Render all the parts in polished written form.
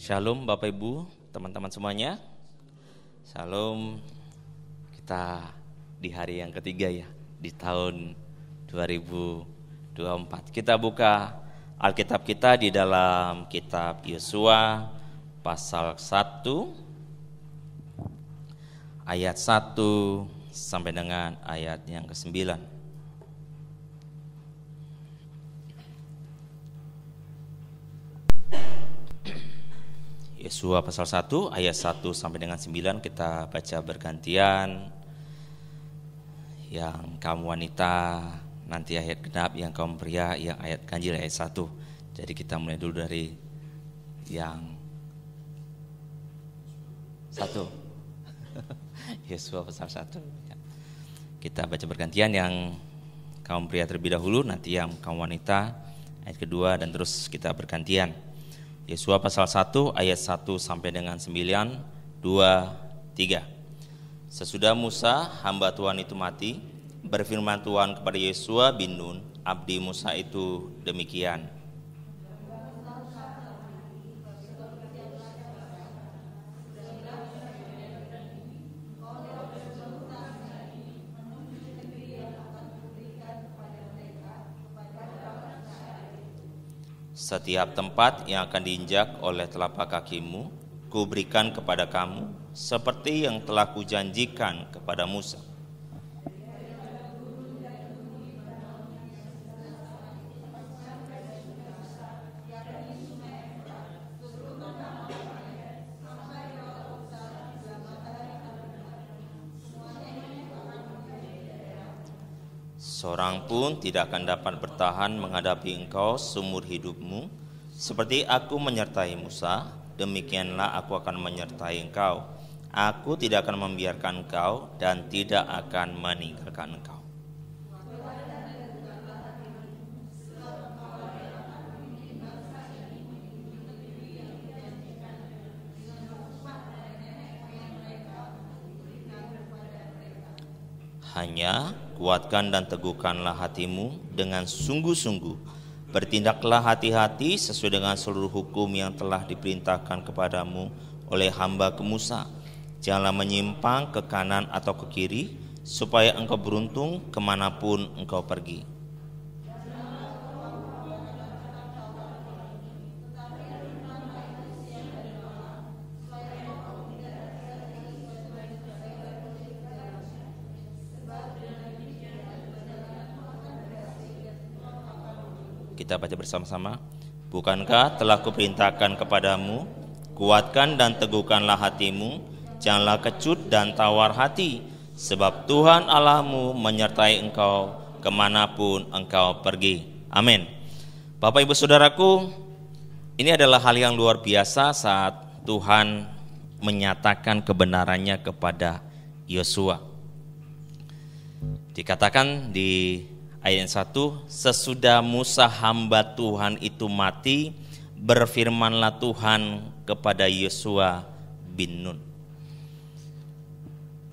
Shalom Bapak Ibu, teman-teman semuanya. Shalom. Kita di hari yang ketiga ya, di tahun 2024. Kita buka Alkitab kita di dalam kitab Yosua pasal 1 ayat 1 sampai dengan ayat yang ke-9. Yosua pasal 1 ayat 1 sampai dengan 9 kita baca bergantian. Yang kaum wanita nanti ayat genap, yang kaum pria yang ayat ganjil ayat 1. Jadi kita mulai dulu dari yang 1. Yosua pasal 1. Kita baca bergantian, yang kaum pria terlebih dahulu, nanti yang kaum wanita ayat kedua, dan terus kita bergantian. Yosua pasal 1 ayat 1 sampai dengan 9, 2, 3. Sesudah Musa hamba Tuhan itu mati, berfirman Tuhan kepada Yosua bin Nun, abdi Musa itu demikian. Setiap tempat yang akan diinjak oleh telapak kakimu, kuberikan kepada kamu, seperti yang telah kujanjikan kepada Musa. Seorang pun tidak akan dapat bertahan menghadapi engkau seumur hidupmu. Seperti aku menyertai Musa, demikianlah aku akan menyertai engkau. Aku tidak akan membiarkan engkau dan tidak akan meninggalkan engkau. Hanya kuatkan dan teguhkanlah hatimu dengan sungguh-sungguh. Bertindaklah hati-hati sesuai dengan seluruh hukum yang telah diperintahkan kepadamu oleh hamba Musa. Janganlah menyimpang ke kanan atau ke kiri, supaya engkau beruntung kemanapun engkau pergi. Kita baca bersama-sama. Bukankah telah kuperintahkan kepadamu, kuatkan dan teguhkanlah hatimu, janganlah kecut dan tawar hati, sebab Tuhan Allahmu menyertai engkau kemanapun engkau pergi. Amin. Bapak Ibu Saudaraku, ini adalah hal yang luar biasa saat Tuhan menyatakan kebenarannya kepada Yosua. Dikatakan di ayat 1, sesudah Musa hamba Tuhan itu mati, berfirmanlah Tuhan kepada Yosua bin Nun.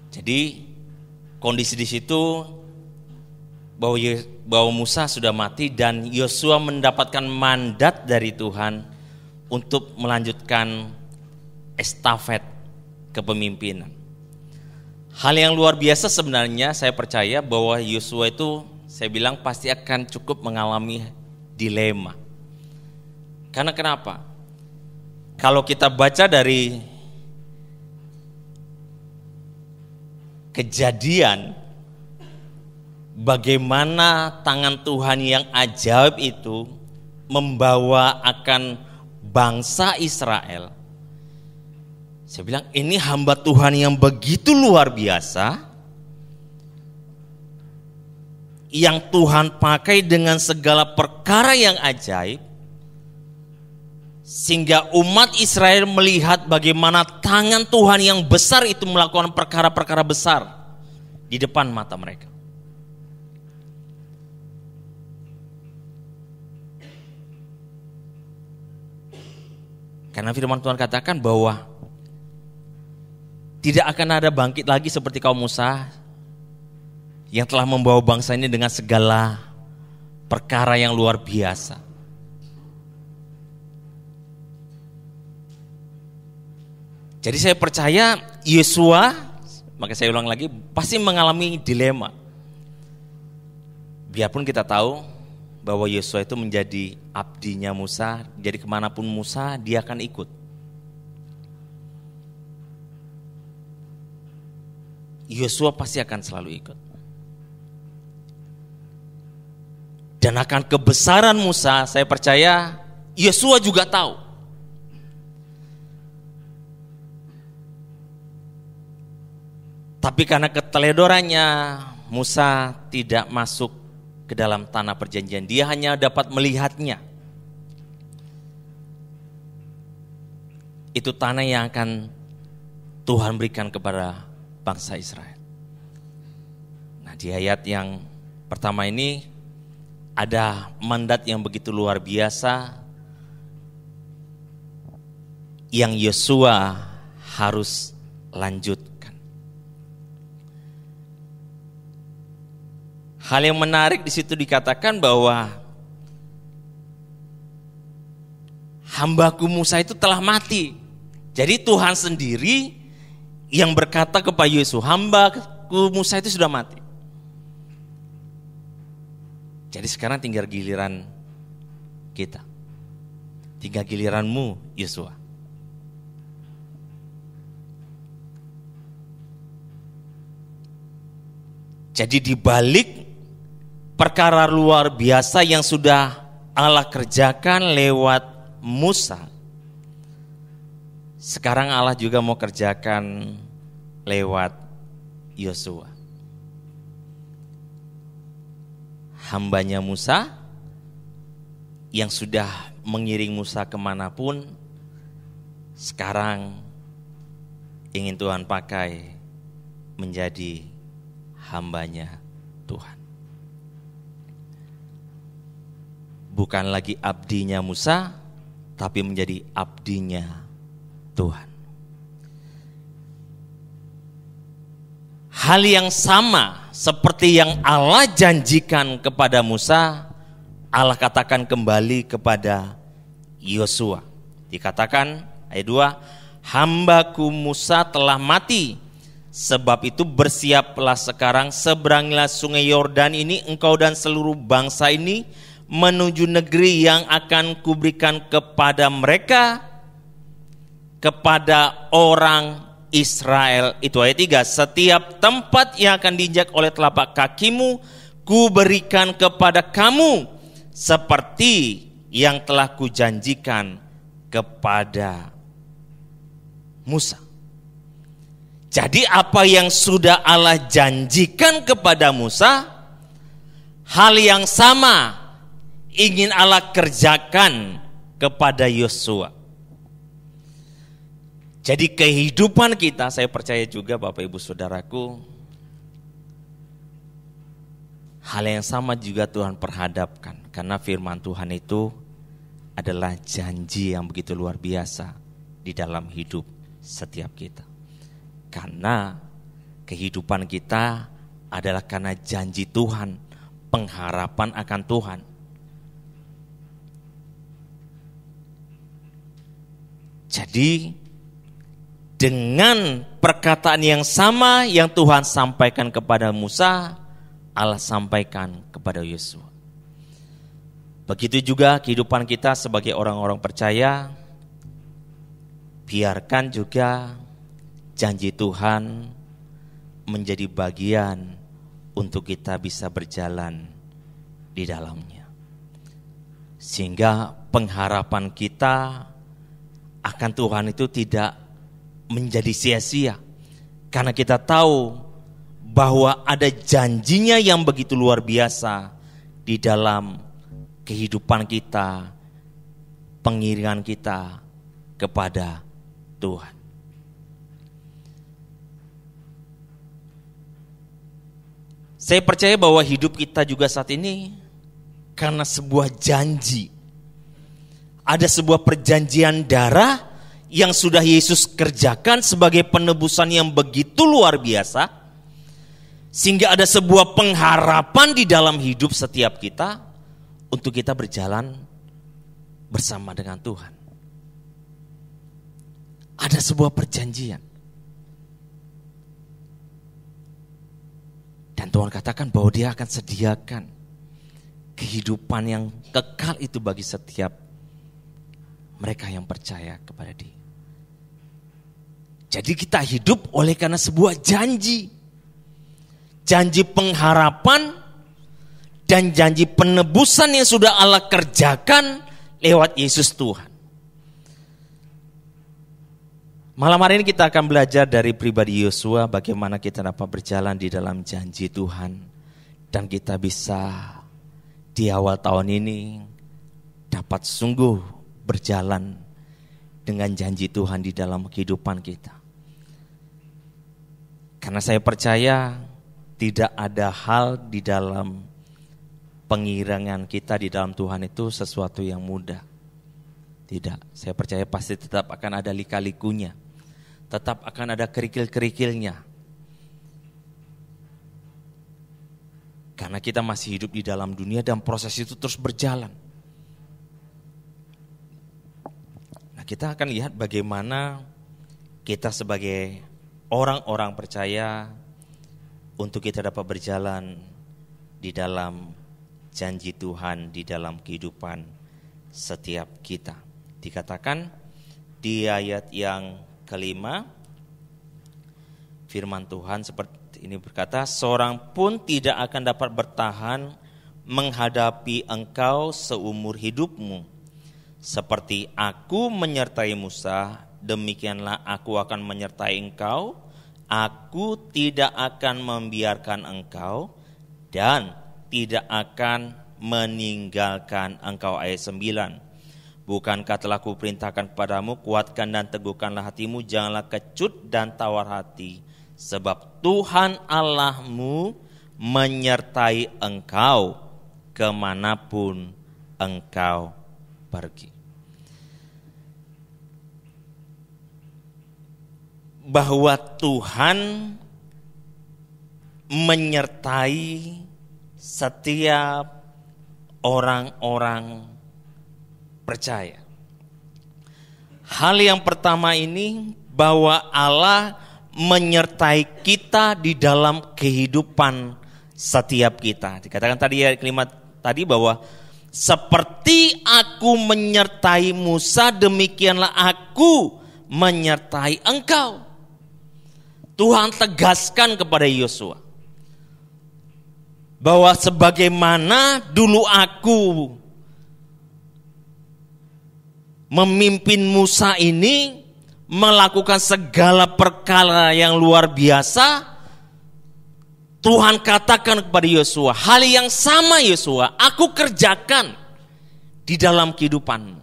Jadi kondisi di situ bahwa Musa sudah mati dan Yosua mendapatkan mandat dari Tuhan untuk melanjutkan estafet kepemimpinan. Hal yang luar biasa sebenarnya, saya percaya bahwa Yosua itu, saya bilang pasti akan cukup mengalami dilema. Karena kenapa? Kalau kita baca dari Kejadian, bagaimana tangan Tuhan yang ajaib itu membawa akan bangsa Israel. Saya bilang ini hamba Tuhan yang begitu luar biasa, yang Tuhan pakai dengan segala perkara yang ajaib, sehingga umat Israel melihat bagaimana tangan Tuhan yang besar itu melakukan perkara-perkara besar di depan mata mereka. Karena firman Tuhan katakan bahwa tidak akan ada bangkit lagi seperti kaum Musa yang telah membawa bangsa ini dengan segala perkara yang luar biasa. Jadi saya percaya Yosua, maka saya ulang lagi, pasti mengalami dilema. Biarpun kita tahu bahwa Yosua itu menjadi abdinya Musa, jadi kemanapun Musa dia akan ikut. Yosua pasti akan selalu ikut. Dan akan kebesaran Musa, saya percaya Yosua juga tahu. Tapi karena keteledorannya, Musa tidak masuk ke dalam tanah perjanjian. Dia hanya dapat melihatnya. Itu tanah yang akan Tuhan berikan kepada bangsa Israel. Nah, di ayat yang pertama ini ada mandat yang begitu luar biasa yang Yosua harus lanjutkan. Hal yang menarik di situ dikatakan bahwa hambaku Musa itu telah mati. Jadi Tuhan sendiri yang berkata kepada Yosua, hambaku Musa itu sudah mati. Jadi sekarang tinggal giliran kita. Tinggal giliranmu, Yosua. Jadi di balik perkara luar biasa yang sudah Allah kerjakan lewat Musa, sekarang Allah juga mau kerjakan lewat Yosua. Hambanya Musa yang sudah mengiring Musa kemanapun, sekarang ingin Tuhan pakai menjadi hambanya Tuhan. Bukan lagi abdinya Musa, tapi menjadi abdinya Tuhan. Hal yang sama seperti yang Allah janjikan kepada Musa, Allah katakan kembali kepada Yosua. Dikatakan ayat 2, hambaku Musa telah mati. Sebab itu bersiaplah sekarang, seberangilah sungai Yordan ini, engkau dan seluruh bangsa ini, menuju negeri yang akan kuberikan kepada mereka, kepada orang Israel. Itu ayat 3, setiap tempat yang akan diinjak oleh telapak kakimu, kuberikan kepada kamu, seperti yang telah kujanjikan kepada Musa. Jadi apa yang sudah Allah janjikan kepada Musa, hal yang sama ingin Allah kerjakan kepada Yosua. Jadi kehidupan kita, saya percaya juga Bapak Ibu Saudaraku, hal yang sama juga Tuhan perhadapkan. Karena firman Tuhan itu adalah janji yang begitu luar biasa di dalam hidup setiap kita. Karena kehidupan kita adalah karena janji Tuhan, pengharapan akan Tuhan. Jadi dengan perkataan yang sama yang Tuhan sampaikan kepada Musa, Allah sampaikan kepada Yosua. Begitu juga kehidupan kita sebagai orang-orang percaya, biarkan juga janji Tuhan menjadi bagian untuk kita bisa berjalan di dalamnya. Sehingga pengharapan kita akan Tuhan itu tidak menjadi sia-sia. Karena kita tahu bahwa ada janjinya yang begitu luar biasa di dalam kehidupan kita, pengiringan kita kepada Tuhan. Saya percaya bahwa hidup kita juga saat ini karena sebuah janji. Ada sebuah perjanjian darah yang sudah Yesus kerjakan sebagai penebusan yang begitu luar biasa. Sehingga ada sebuah pengharapan di dalam hidup setiap kita untuk kita berjalan bersama dengan Tuhan. Ada sebuah perjanjian. Dan Tuhan katakan bahwa Dia akan sediakan kehidupan yang kekal itu bagi setiap mereka yang percaya kepada Dia. Jadi kita hidup oleh karena sebuah janji. Janji pengharapan dan janji penebusan yang sudah Allah kerjakan lewat Yesus Tuhan. Malam hari ini kita akan belajar dari pribadi Yosua bagaimana kita dapat berjalan di dalam janji Tuhan. Dan kita bisa di awal tahun ini dapat sungguh berjalan dengan janji Tuhan di dalam kehidupan kita. Karena saya percaya tidak ada hal di dalam pengirangan kita di dalam Tuhan itu sesuatu yang mudah. Tidak, saya percaya pasti tetap akan ada lika-likunya. Tetap akan ada kerikil-kerikilnya. Karena kita masih hidup di dalam dunia dan proses itu terus berjalan. Nah, kita akan lihat bagaimana kita sebagai orang-orang percaya untuk kita dapat berjalan di dalam janji Tuhan di dalam kehidupan setiap kita. Dikatakan di ayat yang kelima, firman Tuhan seperti ini berkata, seorang pun tidak akan dapat bertahan menghadapi engkau seumur hidupmu. Seperti aku menyertai Musa, demikianlah aku akan menyertai engkau. Aku tidak akan membiarkan engkau dan tidak akan meninggalkan engkau. Ayat 9. Bukankah telah kuperintahkan kepadamu, kuatkan dan teguhkanlah hatimu, janganlah kecut dan tawar hati. Sebab Tuhan Allahmu menyertai engkau kemanapun engkau pergi. Bahwa Tuhan menyertai setiap orang-orang percaya. Hal yang pertama ini bahwa Allah menyertai kita di dalam kehidupan setiap kita. Dikatakan tadi ya kalimat tadi bahwa seperti aku menyertai Musa, demikianlah aku menyertai engkau. Tuhan tegaskan kepada Yosua bahwa sebagaimana dulu aku memimpin Musa ini melakukan segala perkara yang luar biasa, Tuhan katakan kepada Yosua, hal yang sama Yosua, aku kerjakan di dalam kehidupanmu.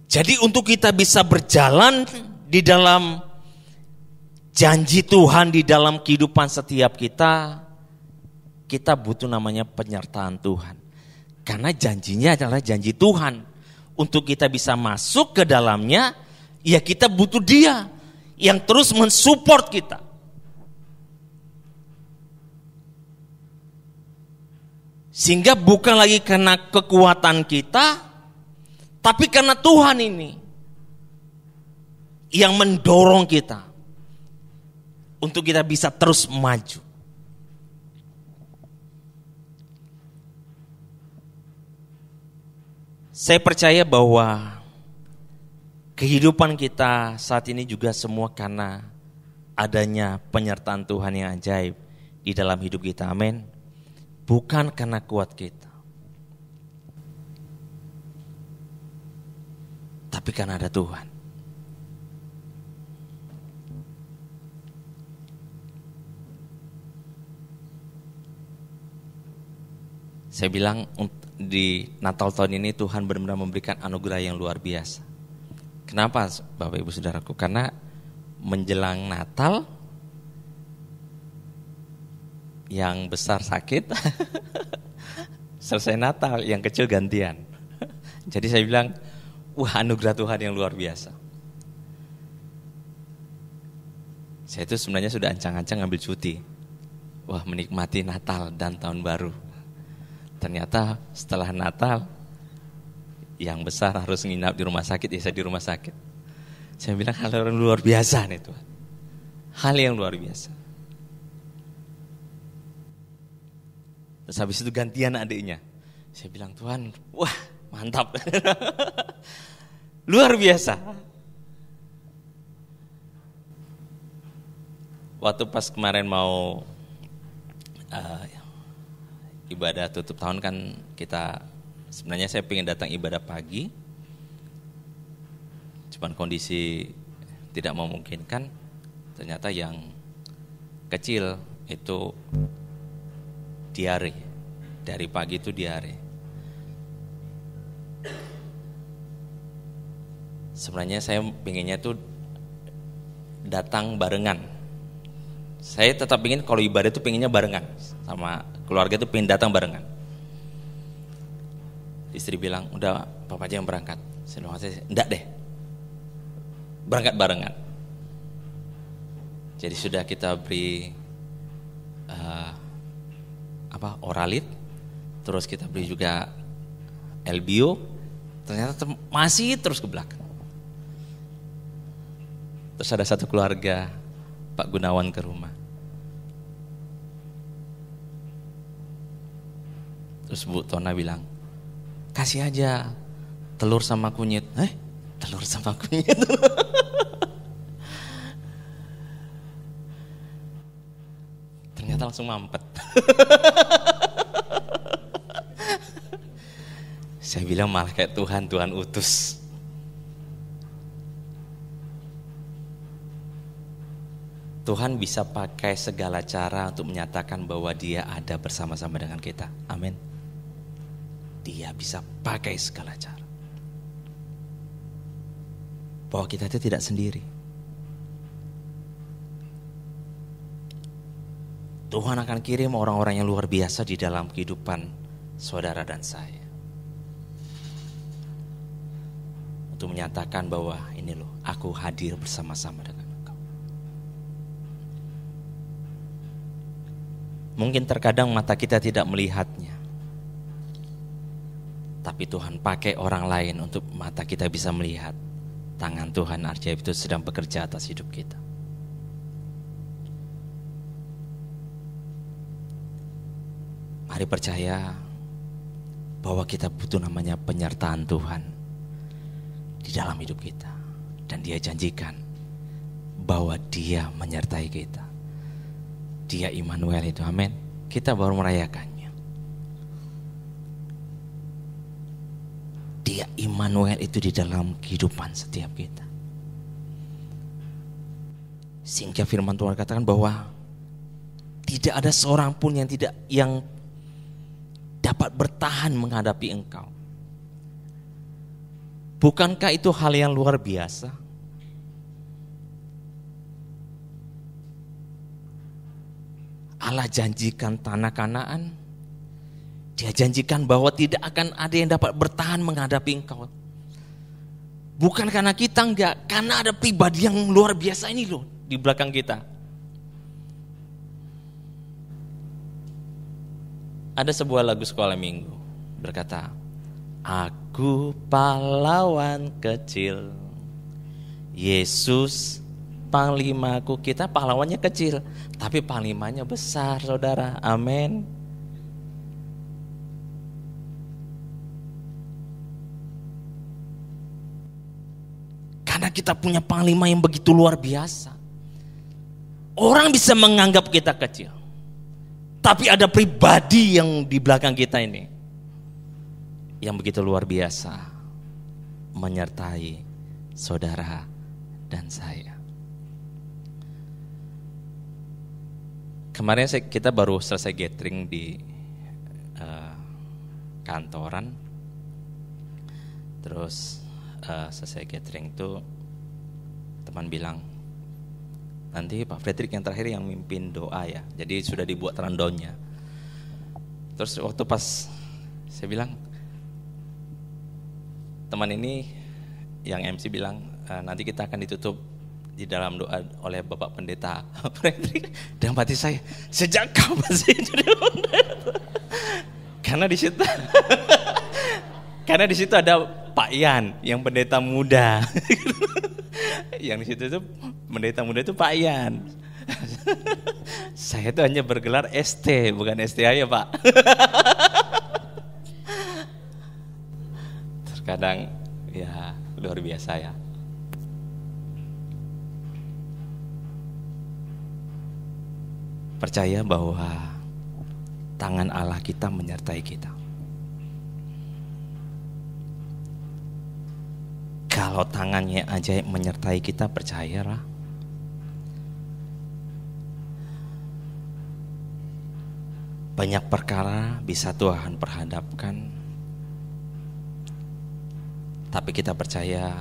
Jadi untuk kita bisa berjalan di dalam janji Tuhan di dalam kehidupan setiap kita, kita butuh namanya penyertaan Tuhan. Karena janjinya adalah janji Tuhan. Untuk kita bisa masuk ke dalamnya, ya kita butuh Dia yang terus mensupport kita. Sehingga bukan lagi karena kekuatan kita, tapi karena Tuhan ini yang mendorong kita untuk kita bisa terus maju. Saya percaya bahwa kehidupan kita saat ini juga semua karena adanya penyertaan Tuhan yang ajaib di dalam hidup kita. Amin. Bukan karena kuat kita, tapi karena ada Tuhan. Saya bilang di Natal tahun ini Tuhan benar-benar memberikan anugerah yang luar biasa. Kenapa Bapak Ibu Saudaraku? Karena menjelang Natal yang besar sakit, selesai Natal yang kecil gantian. Jadi saya bilang, wah anugerah Tuhan yang luar biasa. Saya itu sebenarnya sudah ancang-ancang ngambil cuti. Wah menikmati Natal dan Tahun Baru. Ternyata setelah Natal yang besar harus nginap di rumah sakit, ya saya di rumah sakit. Saya bilang hal yang luar biasa nih Tuhan. Hal yang luar biasa. Terus habis itu gantian adiknya. Saya bilang, Tuhan, wah mantap. Luar biasa. Waktu pas kemarin mau ibadah tutup tahun kan sebenarnya saya pengen datang ibadah pagi. Cuman kondisi tidak memungkinkan. Ternyata yang kecil itu diare. Dari pagi itu diare. Sebenarnya saya pengennya tuh datang barengan. Saya tetap ingin kalau ibadah itu pengennya barengan. Sama keluarga itu pengen datang barengan. Istri bilang, udah papa aja yang berangkat. Saya bilang, enggak deh. Berangkat barengan. Jadi sudah kita beri oralit, terus kita beri juga LBO, ternyata masih terus ke belakang. Terus ada satu keluarga, Pak Gunawan ke rumah. Terus Bu Tona bilang, kasih aja telur sama kunyit. Telur sama kunyit. Ternyata langsung mampet. Saya bilang malah kayak Tuhan utus. Tuhan bisa pakai segala cara untuk menyatakan bahwa Dia ada bersama-sama dengan kita. Amin. Dia bisa pakai segala cara. Bahwa kita itu tidak sendiri. Tuhan akan kirim orang-orang yang luar biasa di dalam kehidupan saudara dan saya. Untuk menyatakan bahwa ini loh, aku hadir bersama-sama dengan engkau. Mungkin terkadang mata kita tidak melihatnya. Tapi Tuhan pakai orang lain untuk mata kita bisa melihat tangan Tuhan ajaib itu sedang bekerja atas hidup kita. Mari percaya bahwa kita butuh namanya penyertaan Tuhan di dalam hidup kita. Dan Dia janjikan bahwa Dia menyertai kita. Dia Immanuel itu, amin. Kita baru merayakannya. Dia Immanuel itu di dalam kehidupan setiap kita. Sehingga firman Tuhan katakan bahwa tidak ada seorang pun yang dapat bertahan menghadapi engkau. Bukankah itu hal yang luar biasa? Allah janjikan tanah Kanaan. Dia janjikan bahwa tidak akan ada yang dapat bertahan menghadapi engkau. Bukan karena kita enggak, karena ada pribadi yang luar biasa ini loh di belakang kita. Ada sebuah lagu sekolah minggu berkata, aku pahlawan kecil, Yesus panglimaku. Kita pahlawannya kecil, tapi panglimanya besar, saudara. Amin. Karena kita punya panglima yang begitu luar biasa. Orang bisa menganggap kita kecil, tapi ada pribadi yang di belakang kita ini yang begitu luar biasa menyertai saudara dan saya. Kemarin kita baru selesai gathering di kantoran. Terus selesai gathering itu teman bilang, nanti Pak Fredrik yang terakhir yang mimpin doa ya. Jadi sudah dibuat rundown-nya. Terus waktu pas saya bilang, teman ini yang MC bilang, nanti kita akan ditutup di dalam doa oleh Bapak Pendeta Fredrik. Dan hati saya, sejak kapan sih jadi pendeta? Karena di situ ada Pak Ian, yang pendeta muda. Yang di situ tuh pendeta muda itu Pak Ian. Saya tuh hanya bergelar ST, bukan STA ya Pak. Terkadang ya luar biasa ya. Percaya bahwa tangan Allah kita menyertai kita. Kalau tangannya aja menyertai kita, percayalah. Banyak perkara bisa Tuhan perhadapkan, tapi kita percaya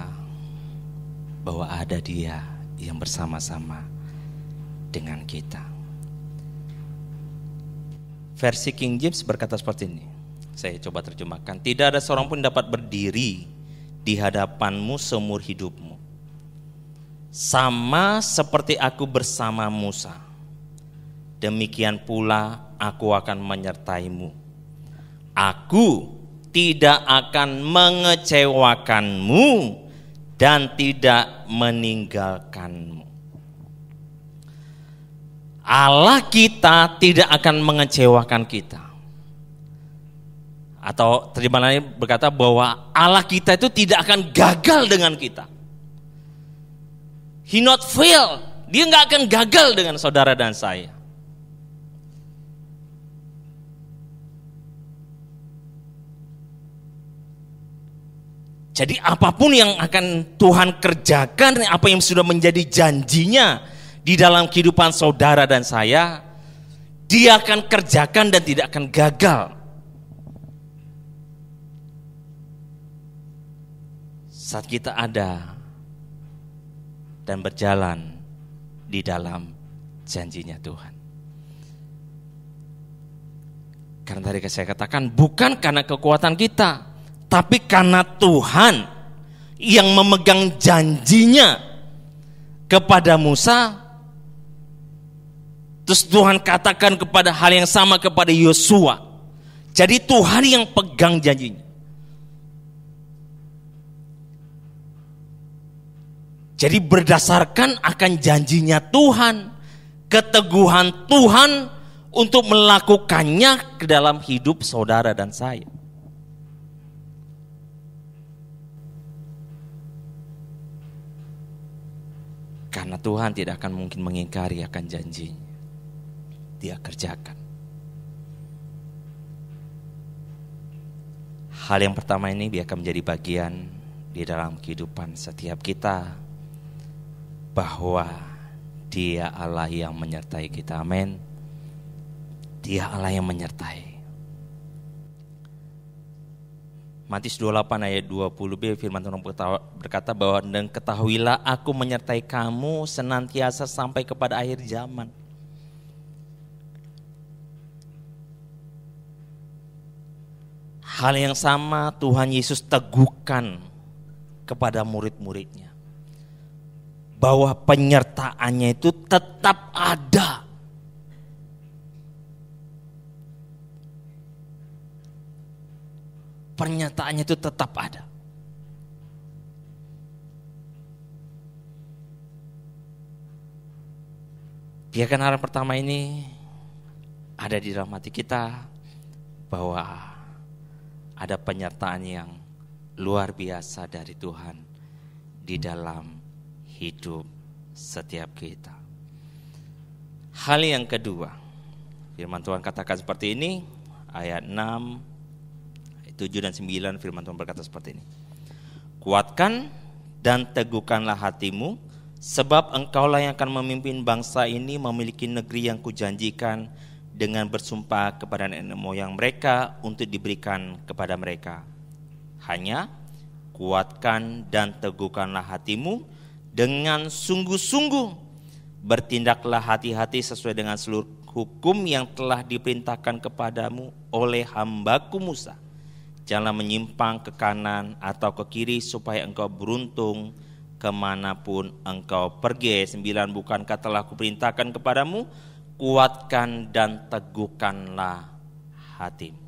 bahwa ada Dia yang bersama-sama dengan kita. Versi King James berkata seperti ini. Saya coba terjemahkan. Tidak ada seorang pun dapat berdiri di hadapanmu seumur hidupmu, sama seperti aku bersama Musa. Demikian pula aku akan menyertaimu. Aku tidak akan mengecewakanmu dan tidak meninggalkanmu. Allah kita tidak akan mengecewakan kita. Atau terjemahan lain berkata bahwa Allah kita itu tidak akan gagal dengan kita. He not fail. Dia nggak akan gagal dengan saudara dan saya. Jadi apapun yang akan Tuhan kerjakan, apa yang sudah menjadi janjinya di dalam kehidupan saudara dan saya, Dia akan kerjakan dan tidak akan gagal. Saat kita ada dan berjalan di dalam janjinya Tuhan. Karena tadi saya katakan bukan karena kekuatan kita, tapi karena Tuhan yang memegang janjinya kepada Musa. Terus Tuhan katakan kepada hal yang sama kepada Yosua. Jadi Tuhan yang pegang janjinya. Jadi berdasarkan akan janjinya Tuhan, keteguhan Tuhan untuk melakukannya ke dalam hidup saudara dan saya. Karena Tuhan tidak akan mungkin mengingkari akan janjinya. Dia kerjakan. Hal yang pertama ini biarkan menjadi bagian di dalam kehidupan setiap kita, bahwa Dia Allah yang menyertai kita. Amin. Dia Allah yang menyertai. Matius 28 ayat 20b firman Tuhan berkata bahwa dan ketahuilah aku menyertai kamu senantiasa sampai kepada akhir zaman. Hal yang sama Tuhan Yesus teguhkan kepada murid-muridnya, bahwa penyertaannya itu tetap ada. Pernyataannya itu tetap ada. Biarkan hal pertama ini ada di dalam hati kita, bahwa ada penyertaan yang luar biasa dari Tuhan di dalam hidup setiap kita. Hal yang kedua, firman Tuhan katakan seperti ini, ayat 6, 7 dan 9 firman Tuhan berkata seperti ini. Kuatkan dan teguhkanlah hatimu, sebab engkaulah yang akan memimpin bangsa ini memiliki negeri yang kujanjikan dengan bersumpah kepada nenek moyang mereka untuk diberikan kepada mereka. Hanya kuatkan dan teguhkanlah hatimu dengan sungguh-sungguh. Bertindaklah hati-hati sesuai dengan seluruh hukum yang telah diperintahkan kepadamu oleh hambaku Musa. Janganlah menyimpang ke kanan atau ke kiri supaya engkau beruntung kemanapun engkau pergi. 9. Bukankah telah kuperintahkan kepadamu, kuatkan dan teguhkanlah hatimu.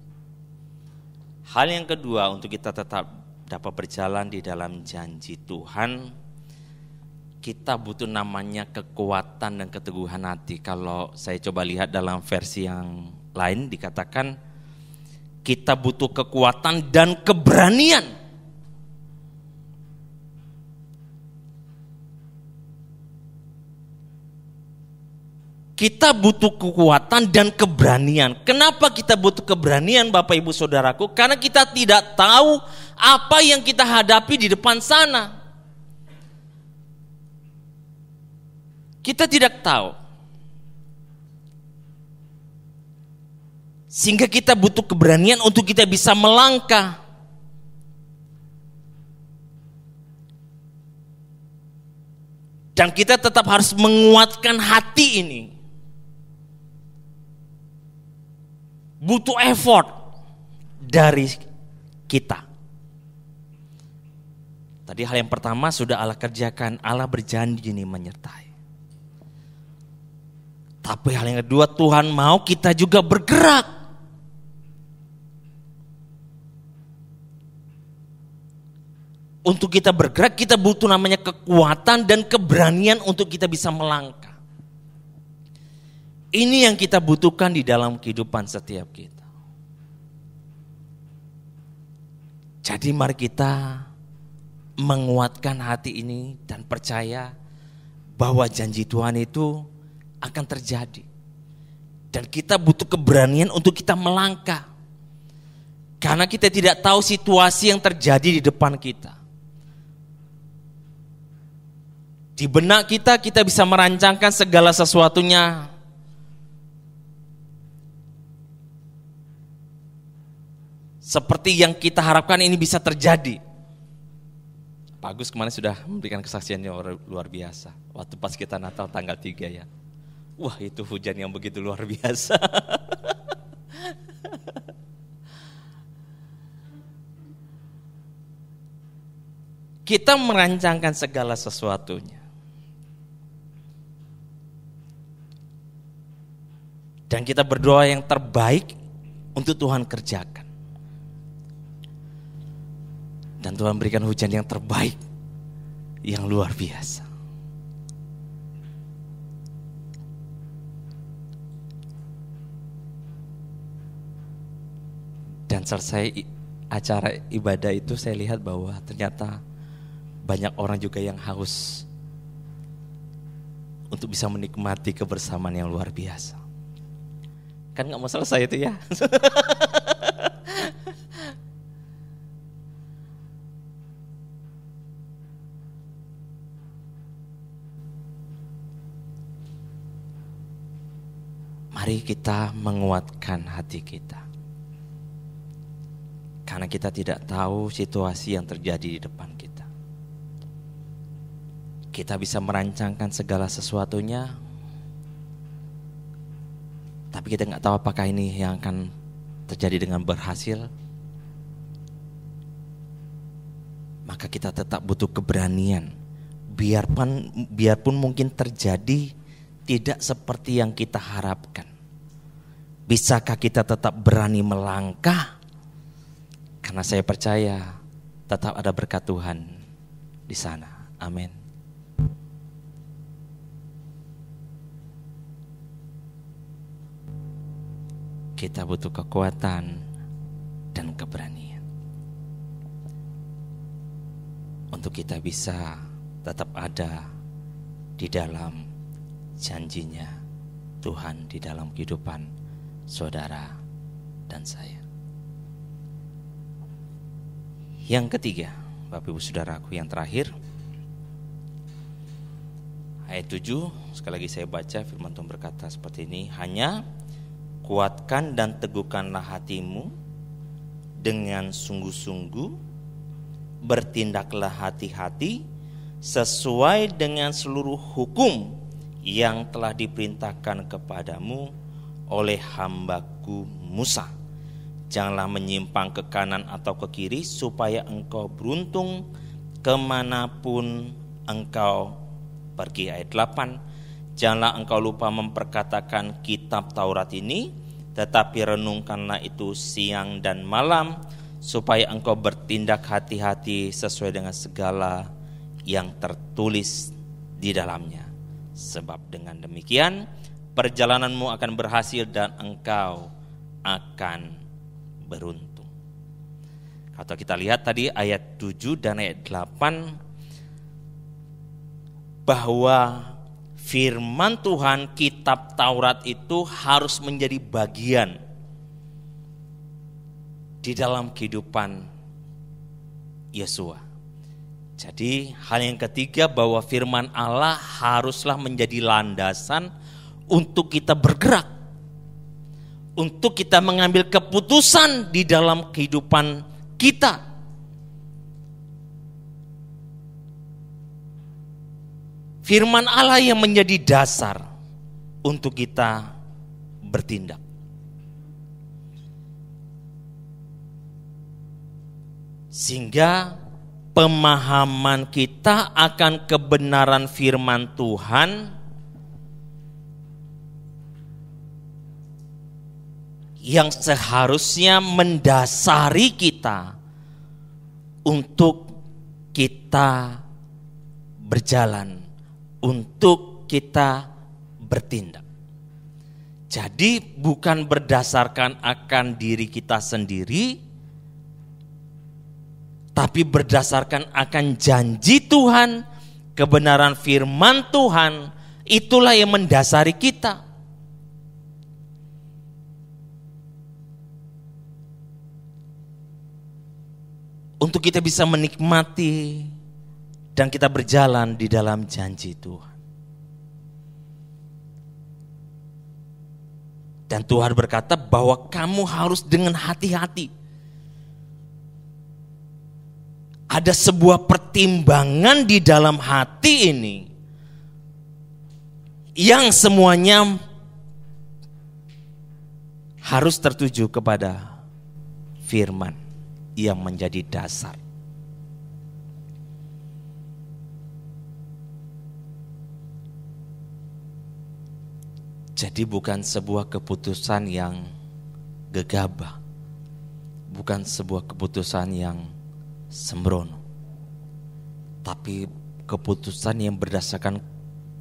Hal yang kedua untuk kita tetap dapat berjalan di dalam janji Tuhan, kita butuh namanya kekuatan dan keteguhan hati. Kalau saya coba lihat dalam versi yang lain dikatakan kita butuh kekuatan dan keberanian. Kita butuh kekuatan dan keberanian. Kenapa kita butuh keberanian, Bapak Ibu Saudaraku? Karena kita tidak tahu apa yang kita hadapi di depan sana. Kita tidak tahu. Sehingga kita butuh keberanian untuk kita bisa melangkah. Dan kita tetap harus menguatkan hati ini. Butuh effort dari kita. Tadi hal yang pertama sudah Allah kerjakan, Allah berjanji ini menyertai. Tapi hal yang kedua, Tuhan mau kita juga bergerak. Untuk kita bergerak, kita butuh namanya kekuatan dan keberanian untuk kita bisa melangkah. Ini yang kita butuhkan di dalam kehidupan setiap kita. Jadi mari kita menguatkan hati ini dan percaya bahwa janji Tuhan itu akan terjadi. Dan kita butuh keberanian untuk kita melangkah. Karena kita tidak tahu situasi yang terjadi di depan kita. Di benak kita bisa merancangkan segala sesuatunya. Seperti yang kita harapkan ini bisa terjadi. Pak Agus kemarin sudah memberikan kesaksiannya luar biasa. Waktu pas kita Natal tanggal 3 ya. Wah, itu hujan yang begitu luar biasa. Kita merancangkan segala sesuatunya. Dan kita berdoa yang terbaik untuk Tuhan kerjakan. Dan Tuhan berikan hujan yang terbaik, yang luar biasa. Dan selesai acara ibadah itu saya lihat bahwa ternyata banyak orang juga yang haus untuk bisa menikmati kebersamaan yang luar biasa. Kan gak mau selesai itu ya. Mari kita menguatkan hati kita. Karena kita tidak tahu situasi yang terjadi di depan kita. Kita bisa merancangkan segala sesuatunya, tapi kita nggak tahu apakah ini yang akan terjadi dengan berhasil. Maka kita tetap butuh keberanian. Biarpun mungkin terjadi tidak seperti yang kita harapkan. Bisakah kita tetap berani melangkah? Karena saya percaya tetap ada berkat Tuhan di sana. Amin. Kita butuh kekuatan dan keberanian untuk kita bisa tetap ada di dalam janjinya Tuhan di dalam kehidupan saudara dan saya. Yang ketiga, Bapak Ibu Saudaraku, yang terakhir, ayat 7, sekali lagi saya baca, firman Tuhan berkata seperti ini, hanya kuatkan dan teguhkanlah hatimu dengan sungguh-sungguh, bertindaklah hati-hati sesuai dengan seluruh hukum yang telah diperintahkan kepadamu oleh hambaku Musa. Janganlah menyimpang ke kanan atau ke kiri, supaya engkau beruntung kemanapun engkau pergi. Ayat 8, janganlah engkau lupa memperkatakan kitab Taurat ini, tetapi renungkanlah itu siang dan malam, supaya engkau bertindak hati-hati sesuai dengan segala yang tertulis di dalamnya. Sebab dengan demikian perjalananmu akan berhasil dan engkau akan beruntung. Kalau kita lihat tadi ayat 7 dan ayat 8, bahwa firman Tuhan, kitab Taurat itu harus menjadi bagian di dalam kehidupan Yesua. Jadi hal yang ketiga, bahwa firman Allah haruslah menjadi landasan untuk kita bergerak, untuk kita mengambil keputusan di dalam kehidupan kita. Firman Allah yang menjadi dasar untuk kita bertindak. Sehingga pemahaman kita akan kebenaran firman Tuhan yang seharusnya mendasari kita untuk kita berjalan, untuk kita bertindak. Jadi bukan berdasarkan akan diri kita sendiri, tapi berdasarkan akan janji Tuhan, kebenaran firman Tuhan, itulah yang mendasari kita. Untuk kita bisa menikmati dan kita berjalan di dalam janji Tuhan. Dan Tuhan berkata bahwa kamu harus dengan hati-hati. Ada sebuah pertimbangan di dalam hati ini yang semuanya harus tertuju kepada firman yang menjadi dasar. Jadi bukan sebuah keputusan yang gegabah, bukan sebuah keputusan yang sembrono, tapi keputusan yang berdasarkan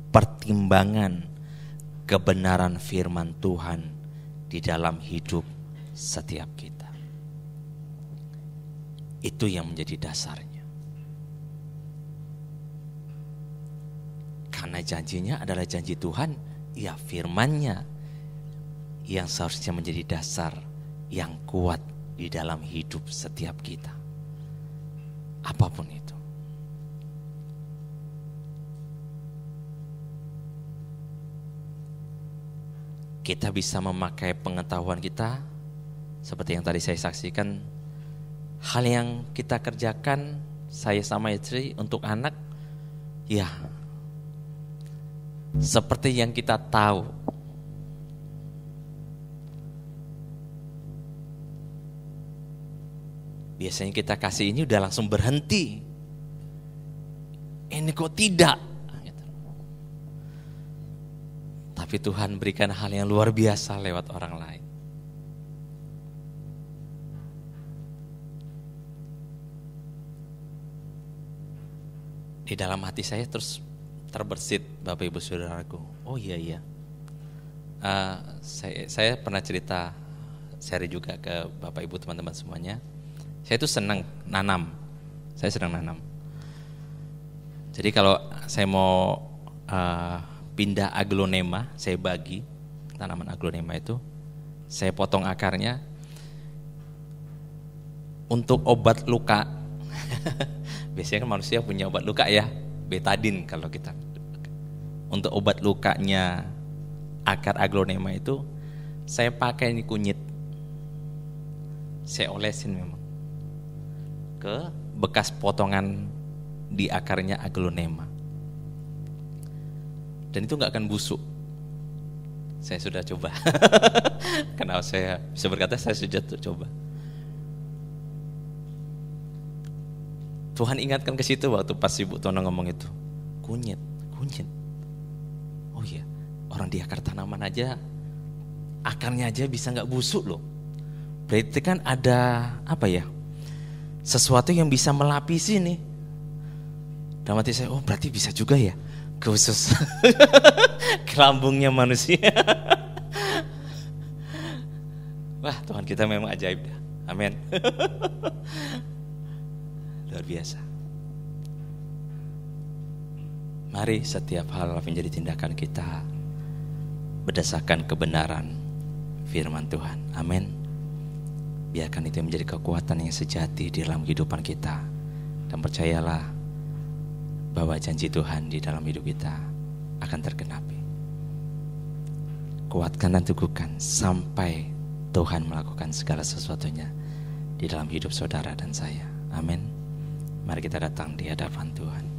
pertimbangan kebenaran firman Tuhan di dalam hidup setiap kita. Itu yang menjadi dasarnya. Karena janjinya adalah janji Tuhan, ya firman-Nya yang seharusnya menjadi dasar yang kuat di dalam hidup setiap kita. Apapun itu. Kita bisa memakai pengetahuan kita seperti yang tadi saya saksikan. Hal yang kita kerjakan, saya sama istri untuk anak, ya seperti yang kita tahu. Biasanya kita kasih ini udah langsung berhenti. Ini kok tidak? Tapi Tuhan berikan hal yang luar biasa lewat orang lain. Di dalam hati saya terus terbersit, Bapak Ibu Saudaraku. Oh iya. Saya pernah cerita, share juga ke Bapak Ibu teman-teman semuanya. Saya itu senang nanam. Saya sedang nanam. Jadi kalau saya mau pindah aglonema, saya bagi tanaman aglonema itu, saya potong akarnya untuk obat luka. Biasanya kan manusia punya obat luka ya, betadin kalau kita. Untuk obat lukanya akar aglonema itu, saya pakai ini kunyit. Saya olesin memang ke bekas potongan di akarnya aglonema. Dan itu gak akan busuk. Saya sudah coba. Kenapa saya bisa berkata saya sudah coba. Tuhan ingatkan ke situ waktu pas Ibu Tono ngomong itu. Kunyit. Oh iya, orang di akar tanaman aja, akarnya aja bisa gak busuk loh. Berarti kan ada apa ya? sesuatu yang bisa melapisi nih. Dalam hati saya, oh berarti bisa juga ya khusus ke lambungnya manusia. Wah, Tuhan kita memang ajaib dah. Amin. Luar biasa. Mari setiap hal menjadi tindakan kita berdasarkan kebenaran firman Tuhan. Amin. Biarkan itu menjadi kekuatan yang sejati di dalam kehidupan kita. Dan percayalah bahwa janji Tuhan di dalam hidup kita akan tergenapi. Kuatkan dan teguhkan sampai Tuhan melakukan segala sesuatunya di dalam hidup saudara dan saya. Amin. Mari kita datang di hadapan Tuhan.